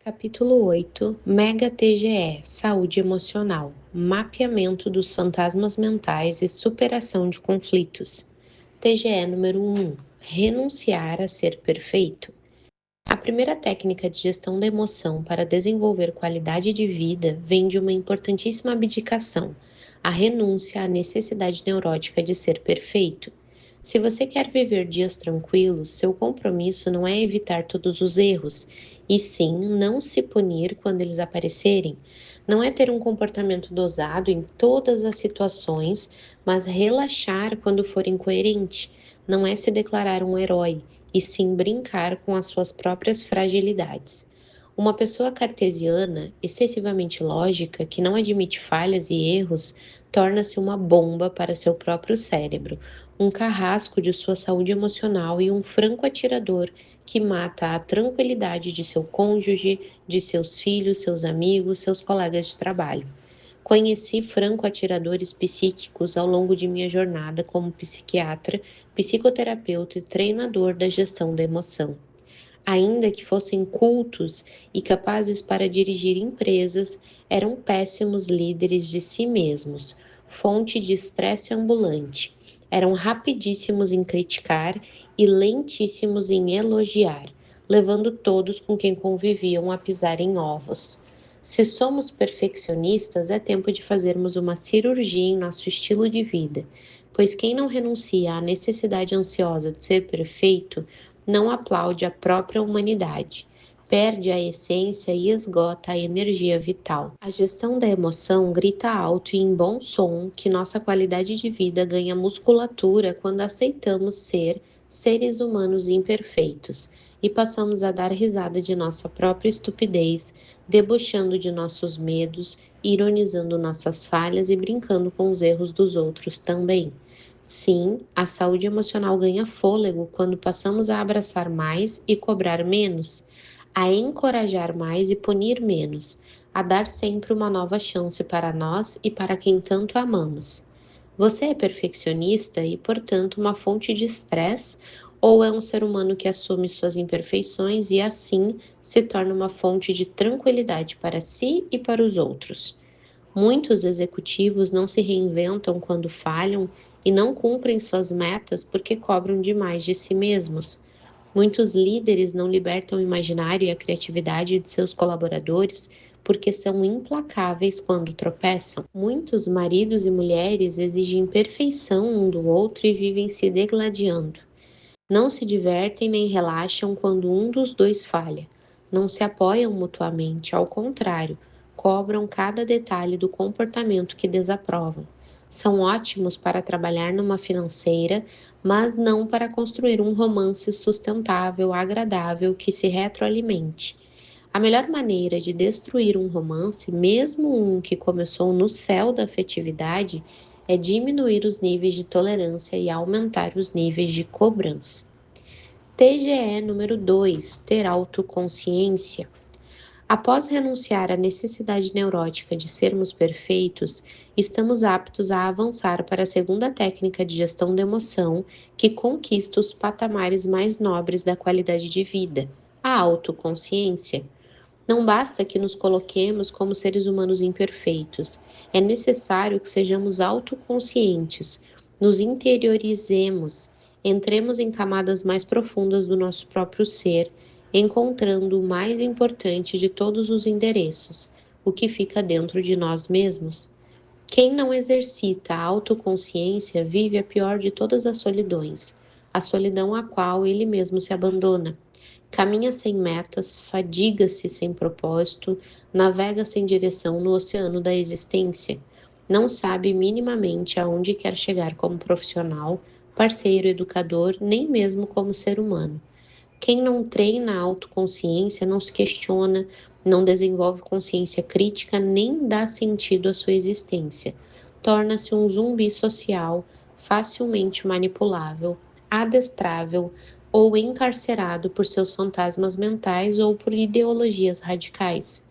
Capítulo 8, Mega TGE, Saúde Emocional, Mapeamento dos Fantasmas Mentais e Superação de Conflitos. TGE número 1, Renunciar a ser perfeito. A primeira técnica de gestão da emoção para desenvolver qualidade de vida vem de uma importantíssima abdicação, a renúncia à necessidade neurótica de ser perfeito. Se você quer viver dias tranquilos, seu compromisso não é evitar todos os erros, e sim não se punir quando eles aparecerem. Não é ter um comportamento dosado em todas as situações, mas relaxar quando for incoerente. Não é se declarar um herói, e sim brincar com as suas próprias fragilidades. Uma pessoa cartesiana, excessivamente lógica, que não admite falhas e erros, torna-se uma bomba para seu próprio cérebro, um carrasco de sua saúde emocional e um franco atirador que mata a tranquilidade de seu cônjuge, de seus filhos, seus amigos, seus colegas de trabalho. Conheci franco-atiradores psíquicos ao longo de minha jornada como psiquiatra, psicoterapeuta e treinador da gestão da emoção. Ainda que fossem cultos e capazes para dirigir empresas, eram péssimos líderes de si mesmos, fonte de estresse ambulante. Eram rapidíssimos em criticar e lentíssimos em elogiar, levando todos com quem conviviam a pisar em ovos. Se somos perfeccionistas, é tempo de fazermos uma cirurgia em nosso estilo de vida, pois quem não renuncia à necessidade ansiosa de ser perfeito não aplaude a própria humanidade, perde a essência e esgota a energia vital. A gestão da emoção grita alto e em bom som que nossa qualidade de vida ganha musculatura quando aceitamos ser seres humanos imperfeitos e passamos a dar risada de nossa própria estupidez, debochando de nossos medos, ironizando nossas falhas e brincando com os erros dos outros também. Sim, a saúde emocional ganha fôlego quando passamos a abraçar mais e cobrar menos, a encorajar mais e punir menos, a dar sempre uma nova chance para nós e para quem tanto amamos. Você é perfeccionista e, portanto, uma fonte de estresse, ou é um ser humano que assume suas imperfeições e, assim, se torna uma fonte de tranquilidade para si e para os outros? Muitos executivos não se reinventam quando falham e não cumprem suas metas porque cobram demais de si mesmos. Muitos líderes não libertam o imaginário e a criatividade de seus colaboradores porque são implacáveis quando tropeçam. Muitos maridos e mulheres exigem perfeição um do outro e vivem se degladiando. Não se divertem nem relaxam quando um dos dois falha. Não se apoiam mutuamente, ao contrário, cobram cada detalhe do comportamento que desaprovam. São ótimos para trabalhar numa financeira, mas não para construir um romance sustentável, agradável, que se retroalimente. A melhor maneira de destruir um romance, mesmo um que começou no céu da afetividade, é diminuir os níveis de tolerância e aumentar os níveis de cobrança. TGE número 2, ter autoconsciência. Após renunciar à necessidade neurótica de sermos perfeitos, estamos aptos a avançar para a segunda técnica de gestão da emoção, que conquista os patamares mais nobres da qualidade de vida, a autoconsciência. Não basta que nos coloquemos como seres humanos imperfeitos, é necessário que sejamos autoconscientes, nos interiorizemos, entremos em camadas mais profundas do nosso próprio ser, encontrando o mais importante de todos os endereços, o que fica dentro de nós mesmos. Quem não exercita a autoconsciência vive a pior de todas as solidões, a solidão à qual ele mesmo se abandona. Caminha sem metas, fadiga-se sem propósito, navega sem direção no oceano da existência. Não sabe minimamente aonde quer chegar como profissional, parceiro, educador, nem mesmo como ser humano. Quem não treina a autoconsciência não se questiona, não desenvolve consciência crítica, nem dá sentido à sua existência. Torna-se um zumbi social, facilmente manipulável, adestrável ou encarcerado por seus fantasmas mentais ou por ideologias radicais.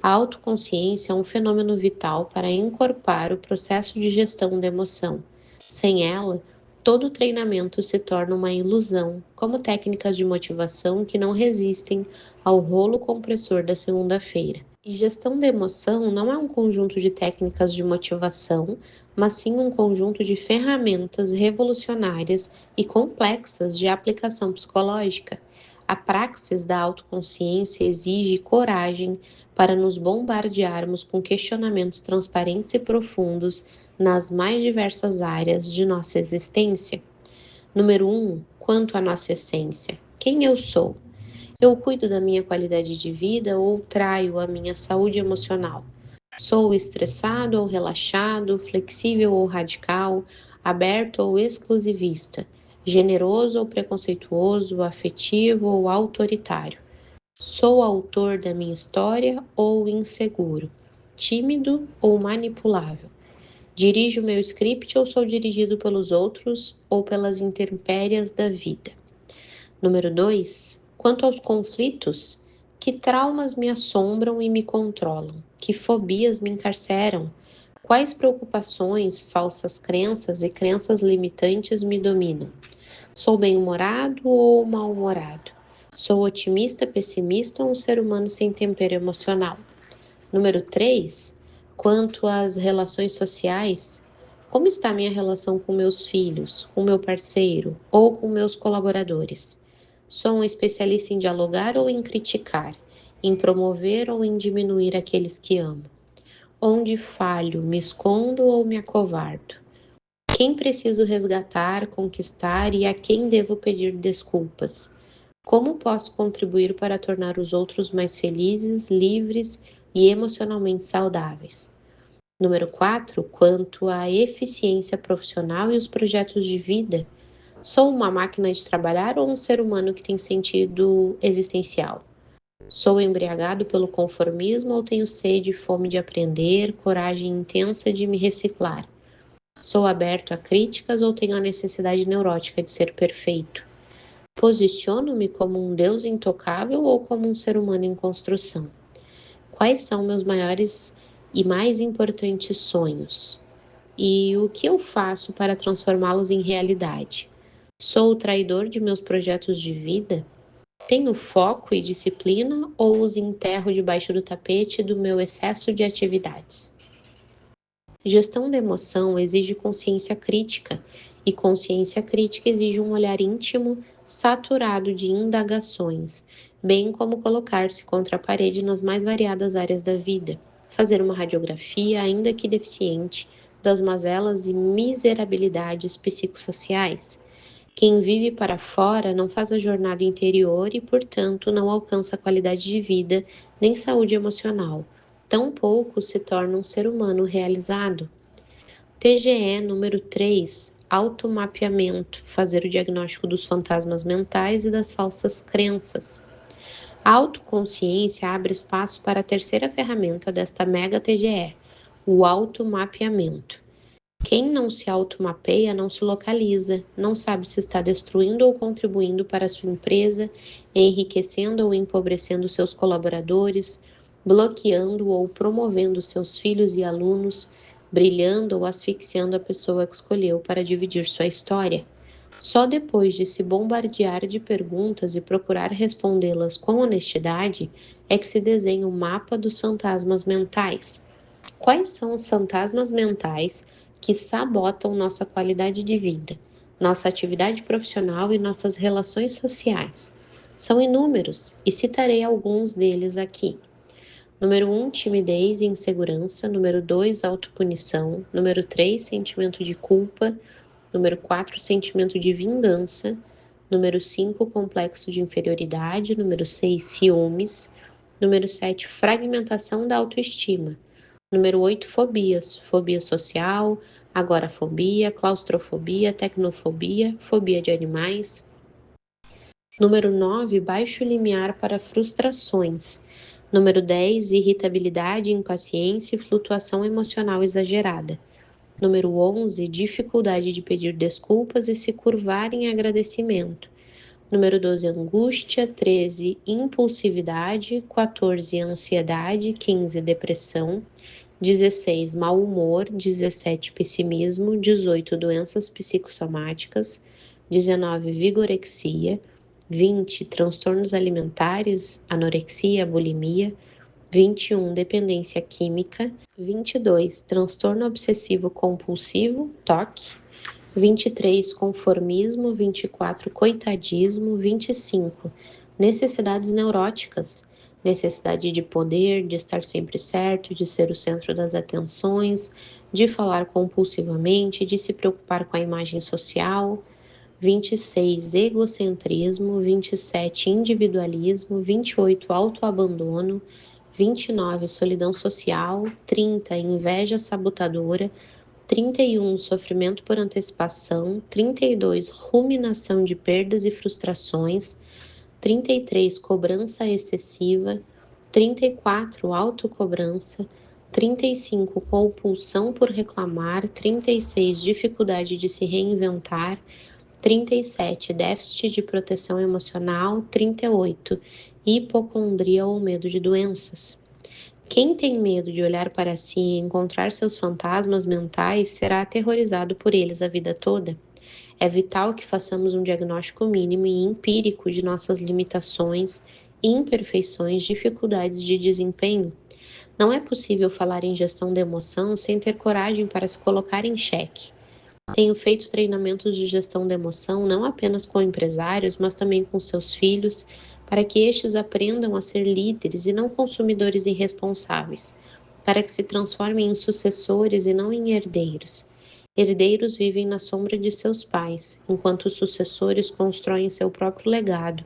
A autoconsciência é um fenômeno vital para encorpar o processo de gestão da emoção. Sem ela, Todo treinamento se torna uma ilusão, como técnicas de motivação que não resistem ao rolo compressor da segunda-feira. E gestão da emoção não é um conjunto de técnicas de motivação, mas sim um conjunto de ferramentas revolucionárias e complexas de aplicação psicológica. A praxis da autoconsciência exige coragem para nos bombardearmos com questionamentos transparentes e profundos nas mais diversas áreas de nossa existência. Número 1. Quanto à nossa essência. Quem eu sou? Eu cuido da minha qualidade de vida ou traio a minha saúde emocional? Sou estressado ou relaxado, flexível ou radical, aberto ou exclusivista, generoso ou preconceituoso, afetivo ou autoritário? Sou autor da minha história ou inseguro, tímido ou manipulável? Dirijo meu script ou sou dirigido pelos outros ou pelas intempéries da vida? Número 2. Quanto aos conflitos, que traumas me assombram e me controlam? Que fobias me encarceram? Quais preocupações, falsas crenças e crenças limitantes me dominam? Sou bem-humorado ou mal-humorado? Sou otimista, pessimista ou um ser humano sem tempero emocional? Número 3. Quanto às relações sociais, como está minha relação com meus filhos, com meu parceiro ou com meus colaboradores? Sou um especialista em dialogar ou em criticar, em promover ou em diminuir aqueles que amo? Onde falho, me escondo ou me acovardo? Quem preciso resgatar, conquistar e a quem devo pedir desculpas? Como posso contribuir para tornar os outros mais felizes, livres e emocionalmente saudáveis? Número 4. Quanto à eficiência profissional e os projetos de vida, sou uma máquina de trabalhar ou um ser humano que tem sentido existencial? Sou embriagado pelo conformismo ou tenho sede e fome de aprender, coragem intensa de me reciclar? Sou aberto a críticas ou tenho a necessidade neurótica de ser perfeito? Posiciono-me como um Deus intocável ou como um ser humano em construção? Quais são meus maiores e mais importantes sonhos? E o que eu faço para transformá-los em realidade? Sou o traidor de meus projetos de vida? Tenho foco e disciplina ou os enterro debaixo do tapete do meu excesso de atividades? Gestão da emoção exige consciência crítica, e consciência crítica exige um olhar íntimo, saturado de indagações, bem como colocar-se contra a parede nas mais variadas áreas da vida, fazer uma radiografia, ainda que deficiente, das mazelas e miserabilidades psicossociais. Quem vive para fora não faz a jornada interior e, portanto, não alcança qualidade de vida nem saúde emocional. Tampouco se torna um ser humano realizado. TGE número 3. Automapeamento. Fazer o diagnóstico dos fantasmas mentais e das falsas crenças. A autoconsciência abre espaço para a terceira ferramenta desta mega TGE, o automapeamento. Quem não se automapeia não se localiza, não sabe se está destruindo ou contribuindo para a sua empresa, enriquecendo ou empobrecendo seus colaboradores, bloqueando ou promovendo seus filhos e alunos, brilhando ou asfixiando a pessoa que escolheu para dividir sua história. Só depois de se bombardear de perguntas e procurar respondê-las com honestidade é que se desenha o mapa dos fantasmas mentais. Quais são os fantasmas mentais que sabotam nossa qualidade de vida, nossa atividade profissional e nossas relações sociais? São inúmeros e citarei alguns deles aqui. Número 1, timidez e insegurança. Número 2, autopunição. Número 3, sentimento de culpa. Número 4, sentimento de vingança. Número 5, complexo de inferioridade. Número 6, ciúmes. Número 7, fragmentação da autoestima. Número 8, fobias. Fobia social, agorafobia, claustrofobia, tecnofobia, fobia de animais. Número 9, baixo limiar para frustrações. Número 10, irritabilidade, impaciência e flutuação emocional exagerada. Número 11, dificuldade de pedir desculpas e se curvar em agradecimento. Número 12, angústia. 13, impulsividade. 14, ansiedade. 15, depressão. 16, mau humor, 17, pessimismo, 18, doenças psicossomáticas, 19, vigorexia, 20, transtornos alimentares, anorexia, bulimia, 21, dependência química, 22, transtorno obsessivo compulsivo, TOC, 23, conformismo, 24, coitadismo, 25, necessidades neuróticas, necessidade de poder, de estar sempre certo, de ser o centro das atenções, de falar compulsivamente, de se preocupar com a imagem social, 26, egocentrismo, 27, individualismo, 28, autoabandono, 29, solidão social, 30, inveja sabotadora, 31, sofrimento por antecipação, 32, ruminação de perdas e frustrações, 33, cobrança excessiva, 34, autocobrança, 35, compulsão por reclamar, 36, dificuldade de se reinventar, 37, déficit de proteção emocional, 38, hipocondria ou medo de doenças. Quem tem medo de olhar para si e encontrar seus fantasmas mentais será aterrorizado por eles a vida toda. É vital que façamos um diagnóstico mínimo e empírico de nossas limitações, imperfeições, dificuldades de desempenho. Não é possível falar em gestão da emoção sem ter coragem para se colocar em xeque. Tenho feito treinamentos de gestão da emoção não apenas com empresários, mas também com seus filhos, para que estes aprendam a ser líderes e não consumidores irresponsáveis, para que se transformem em sucessores e não em herdeiros. Herdeiros vivem na sombra de seus pais, enquanto os sucessores constroem seu próprio legado.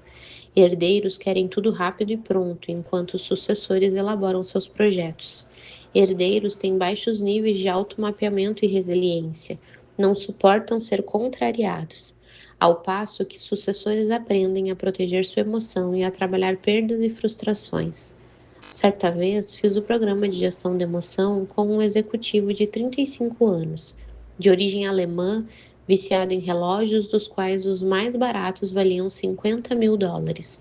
Herdeiros querem tudo rápido e pronto, enquanto os sucessores elaboram seus projetos. Herdeiros têm baixos níveis de automapeamento e resiliência, não suportam ser contrariados, ao passo que sucessores aprendem a proteger sua emoção e a trabalhar perdas e frustrações. Certa vez, fiz o programa de gestão de emoção com um executivo de 35 anos, de origem alemã, viciado em relógios, dos quais os mais baratos valiam US$ 50.000,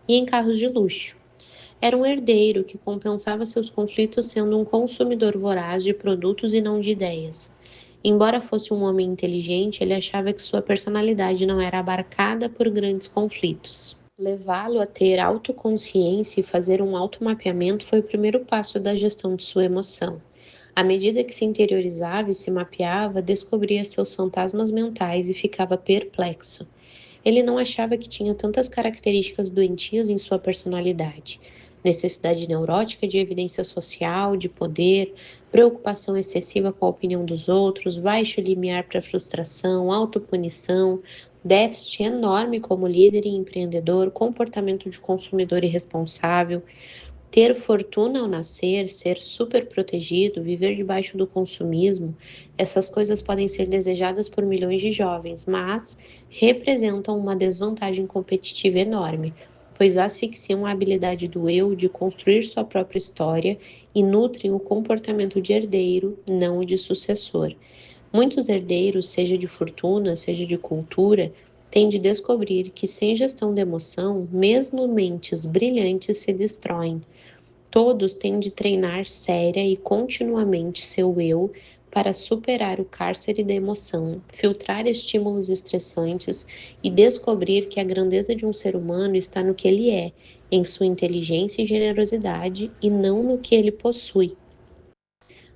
e em carros de luxo. Era um herdeiro que compensava seus conflitos sendo um consumidor voraz de produtos e não de ideias. Embora fosse um homem inteligente, ele achava que sua personalidade não era abarcada por grandes conflitos. Levá-lo a ter autoconsciência e fazer um automapeamento foi o primeiro passo da gestão de sua emoção. À medida que se interiorizava e se mapeava, descobria seus fantasmas mentais e ficava perplexo. Ele não achava que tinha tantas características doentias em sua personalidade. Necessidade neurótica de evidência social, de poder, preocupação excessiva com a opinião dos outros, baixo limiar para frustração, autopunição, déficit enorme como líder e empreendedor, comportamento de consumidor irresponsável, ter fortuna ao nascer, ser super protegido, viver debaixo do consumismo, essas coisas podem ser desejadas por milhões de jovens, mas representam uma desvantagem competitiva enorme, pois asfixiam a habilidade do eu de construir sua própria história e nutrem o comportamento de herdeiro, não o de sucessor. Muitos herdeiros, seja de fortuna, seja de cultura, têm de descobrir que sem gestão de emoção, mesmo mentes brilhantes se destroem. Todos têm de treinar séria e continuamente seu eu para superar o cárcere da emoção, filtrar estímulos estressantes e descobrir que a grandeza de um ser humano está no que ele é, em sua inteligência e generosidade, e não no que ele possui.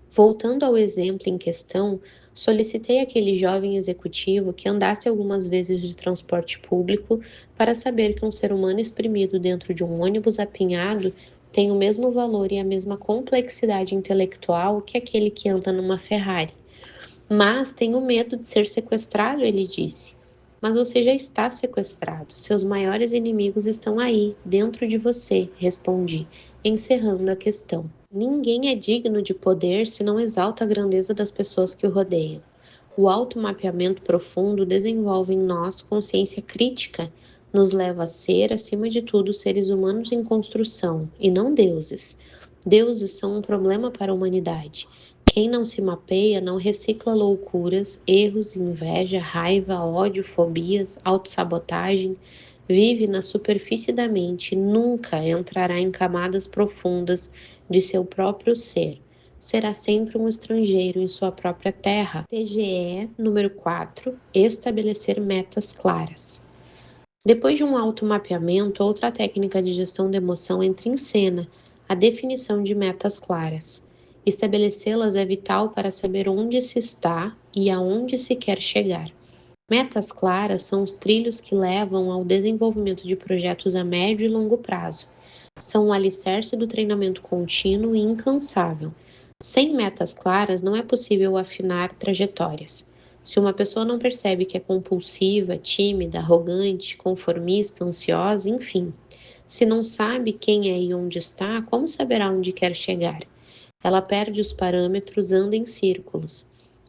Voltando ao exemplo em questão, solicitei àquele jovem executivo que andasse algumas vezes de transporte público para saber que um ser humano exprimido dentro de um ônibus apinhado tem o mesmo valor e a mesma complexidade intelectual que aquele que anda numa Ferrari. Mas tenho medo de ser sequestrado, ele disse. Mas você já está sequestrado. Seus maiores inimigos estão aí, dentro de você, respondi, encerrando a questão. Ninguém é digno de poder se não exalta a grandeza das pessoas que o rodeiam. O automapeamento profundo desenvolve em nós consciência crítica, nos leva a ser, acima de tudo, seres humanos em construção, e não deuses. Deuses são um problema para a humanidade. Quem não se mapeia não recicla loucuras, erros, inveja, raiva, ódio, fobias, autossabotagem, vive na superfície da mente e nunca entrará em camadas profundas de seu próprio ser. será sempre um estrangeiro em sua própria terra. TGE número 4, estabelecer metas claras. Depois de um automapeamento, outra técnica de gestão de emoção entra em cena, a definição de metas claras. Estabelecê-las é vital para saber onde se está e aonde se quer chegar. Metas claras são os trilhos que levam ao desenvolvimento de projetos a médio e longo prazo. São o alicerce do treinamento contínuo e incansável. Sem metas claras, não é possível afinar trajetórias. Se uma pessoa não percebe que é compulsiva, tímida, arrogante, conformista, ansiosa, enfim, se não sabe quem é e onde está, como saberá onde quer chegar? Ela perde os parâmetros, anda em círculos.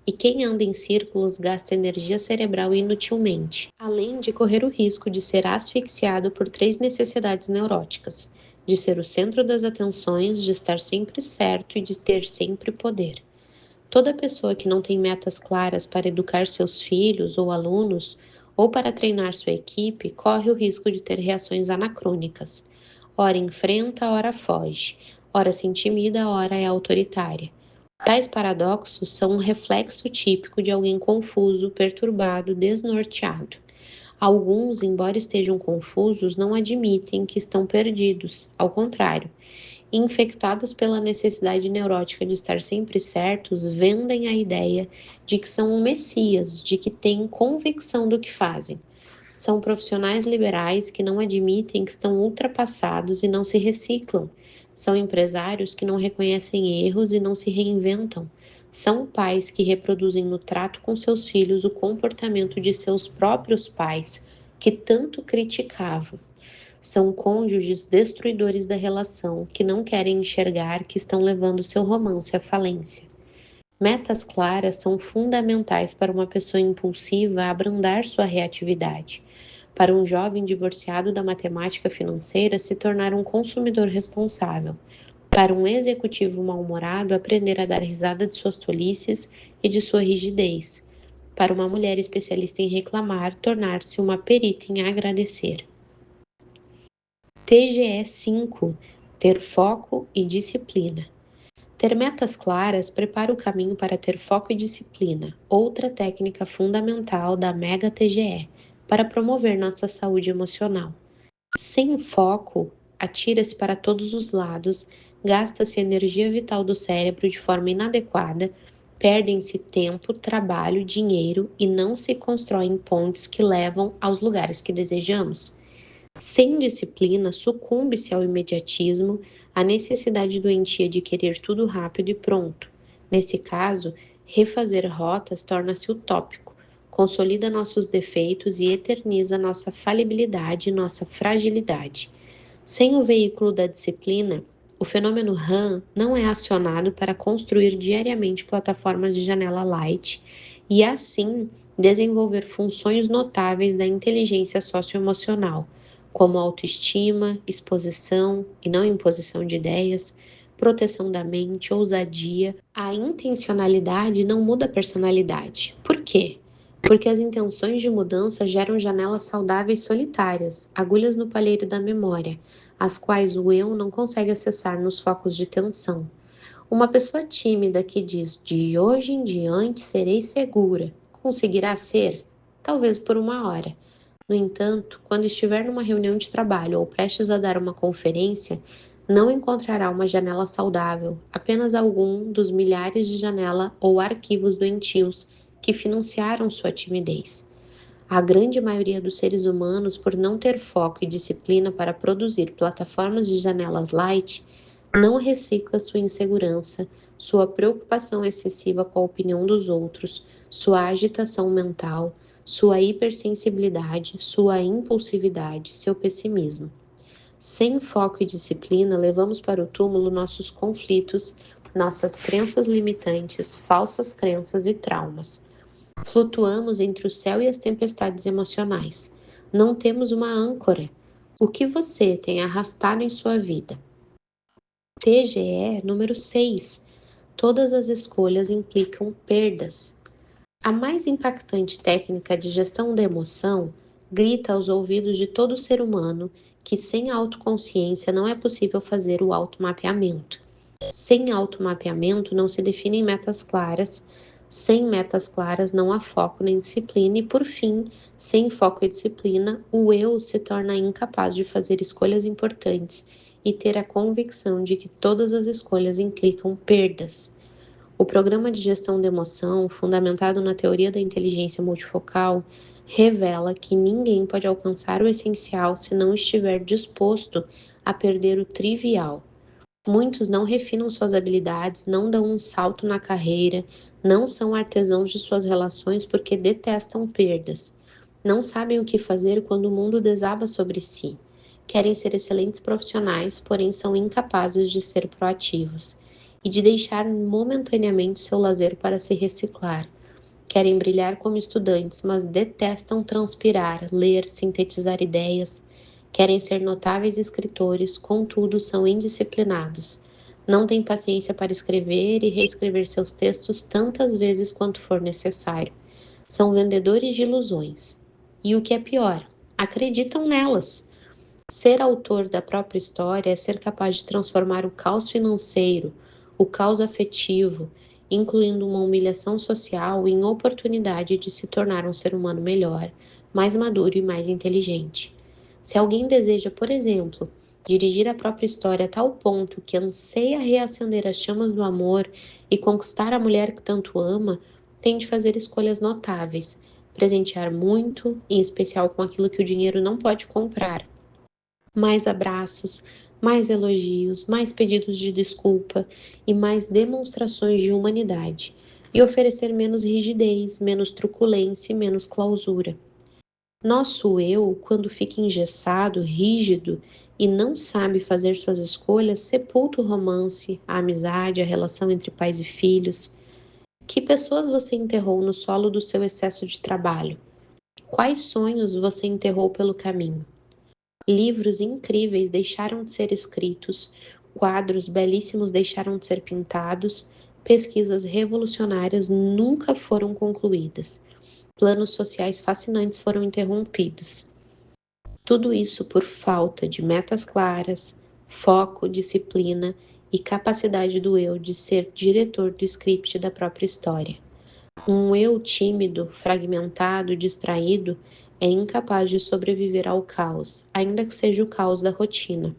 E quem anda em círculos gasta energia cerebral inutilmente, além de correr o risco de ser asfixiado por três necessidades neuróticas: de ser o centro das atenções, de estar sempre certo e de ter sempre poder. Toda pessoa que não tem metas claras para educar seus filhos ou alunos, ou para treinar sua equipe, corre o risco de ter reações anacrônicas. Ora enfrenta, ora foge. Ora se intimida, ora é autoritária. Tais paradoxos são um reflexo típico de alguém confuso, perturbado, desnorteado. Alguns, embora estejam confusos, não admitem que estão perdidos. Ao contrário, infectados pela necessidade neurótica de estar sempre certos, vendem a ideia de que são o Messias, de que têm convicção do que fazem. São profissionais liberais que não admitem que estão ultrapassados e não se reciclam. São empresários que não reconhecem erros e não se reinventam. São pais que reproduzem no trato com seus filhos o comportamento de seus próprios pais, que tanto criticavam. São cônjuges destruidores da relação que não querem enxergar que estão levando seu romance à falência. Metas claras são fundamentais para uma pessoa impulsiva abrandar sua reatividade, para um jovem divorciado da matemática financeira se tornar um consumidor responsável, para um executivo mal-humorado aprender a dar risada de suas tolices e de sua rigidez, para uma mulher especialista em reclamar tornar-se uma perita em agradecer. TGE 5, ter foco e disciplina. Ter metas claras prepara o caminho para ter foco e disciplina, outra técnica fundamental da Mega TGE, para promover nossa saúde emocional. Sem foco, atira-se para todos os lados, gasta-se energia vital do cérebro de forma inadequada, perdem-se tempo, trabalho, dinheiro e não se constroem pontes que levam aos lugares que desejamos. Sem disciplina, sucumbe-se ao imediatismo, à necessidade doentia de querer tudo rápido e pronto. Nesse caso, refazer rotas torna-se utópico, consolida nossos defeitos e eterniza nossa falibilidade e nossa fragilidade. Sem o veículo da disciplina, o fenômeno RAM não é acionado para construir diariamente plataformas de janela light e, assim, desenvolver funções notáveis da inteligência socioemocional, como autoestima, exposição e não imposição de ideias, proteção da mente, ousadia. A intencionalidade não muda a personalidade. Por quê? Porque as intenções de mudança geram janelas saudáveis solitárias, agulhas no palheiro da memória, as quais o eu não consegue acessar nos focos de tensão. Uma pessoa tímida que diz de hoje em diante serei segura, conseguirá ser? Talvez por uma hora. No entanto, quando estiver numa reunião de trabalho ou prestes a dar uma conferência, não encontrará uma janela saudável, apenas algum dos milhares de janela ou arquivos doentios que financiaram sua timidez. A grande maioria dos seres humanos, por não ter foco e disciplina para produzir plataformas de janelas light, não recicla sua insegurança, sua preocupação excessiva com a opinião dos outros, sua agitação mental, sua hipersensibilidade, sua impulsividade, seu pessimismo. Sem foco e disciplina, levamos para o túmulo nossos conflitos, nossas crenças limitantes, falsas crenças e traumas. Flutuamos entre o céu e as tempestades emocionais. Não temos uma âncora. O que você tem arrastado em sua vida? TGE número 6. Todas as escolhas implicam perdas. A mais impactante técnica de gestão da emoção grita aos ouvidos de todo ser humano que sem autoconsciência não é possível fazer o automapeamento. Sem automapeamento não se definem metas claras, sem metas claras não há foco nem disciplina e, por fim, sem foco e disciplina, o eu se torna incapaz de fazer escolhas importantes e ter a convicção de que todas as escolhas implicam perdas. O programa de gestão da emoção, fundamentado na teoria da inteligência multifocal, revela que ninguém pode alcançar o essencial se não estiver disposto a perder o trivial. Muitos não refinam suas habilidades, não dão um salto na carreira, não são artesãos de suas relações porque detestam perdas. Não sabem o que fazer quando o mundo desaba sobre si. Querem ser excelentes profissionais, porém são incapazes de ser proativos e de deixar momentaneamente seu lazer para se reciclar. Querem brilhar como estudantes, mas detestam transpirar, ler, sintetizar ideias. Querem ser notáveis escritores, contudo são indisciplinados. Não têm paciência para escrever e reescrever seus textos tantas vezes quanto for necessário. São vendedores de ilusões. E o que é pior, acreditam nelas. Ser autor da própria história é ser capaz de transformar o caos financeiro, o caos afetivo, incluindo uma humilhação social, em oportunidade de se tornar um ser humano melhor, mais maduro e mais inteligente. Se alguém deseja, por exemplo, dirigir a própria história a tal ponto que anseia reacender as chamas do amor e conquistar a mulher que tanto ama, tem de fazer escolhas notáveis, presentear muito, em especial com aquilo que o dinheiro não pode comprar, mais abraços, mais elogios, mais pedidos de desculpa e mais demonstrações de humanidade, e oferecer menos rigidez, menos truculência e menos clausura. Nosso eu, quando fica engessado, rígido e não sabe fazer suas escolhas, sepulta o romance, a amizade, a relação entre pais e filhos. Que pessoas você enterrou no solo do seu excesso de trabalho? Quais sonhos você enterrou pelo caminho? Livros incríveis deixaram de ser escritos, quadros belíssimos deixaram de ser pintados, pesquisas revolucionárias nunca foram concluídas, planos sociais fascinantes foram interrompidos. Tudo isso por falta de metas claras, foco, disciplina e capacidade do eu de ser diretor do script da própria história. Um eu tímido, fragmentado, distraído, é incapaz de sobreviver ao caos, ainda que seja o caos da rotina.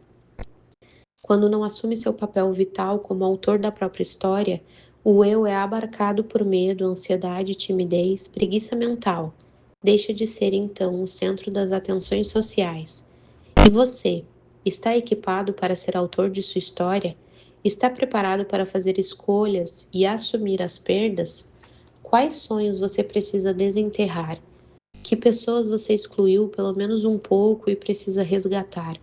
Quando não assume seu papel vital como autor da própria história, o eu é abarcado por medo, ansiedade, timidez, preguiça mental. Deixa de ser então o centro das atenções sociais. E você, está equipado para ser autor de sua história? Está preparado para fazer escolhas e assumir as perdas? Quais sonhos você precisa desenterrar? Que pessoas você excluiu pelo menos um pouco e precisa resgatar?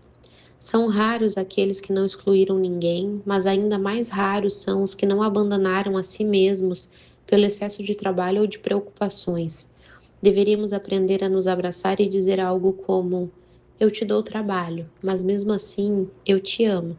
São raros aqueles que não excluíram ninguém, mas ainda mais raros são os que não abandonaram a si mesmos pelo excesso de trabalho ou de preocupações. Deveríamos aprender a nos abraçar e dizer algo como: eu te dou trabalho, mas mesmo assim eu te amo.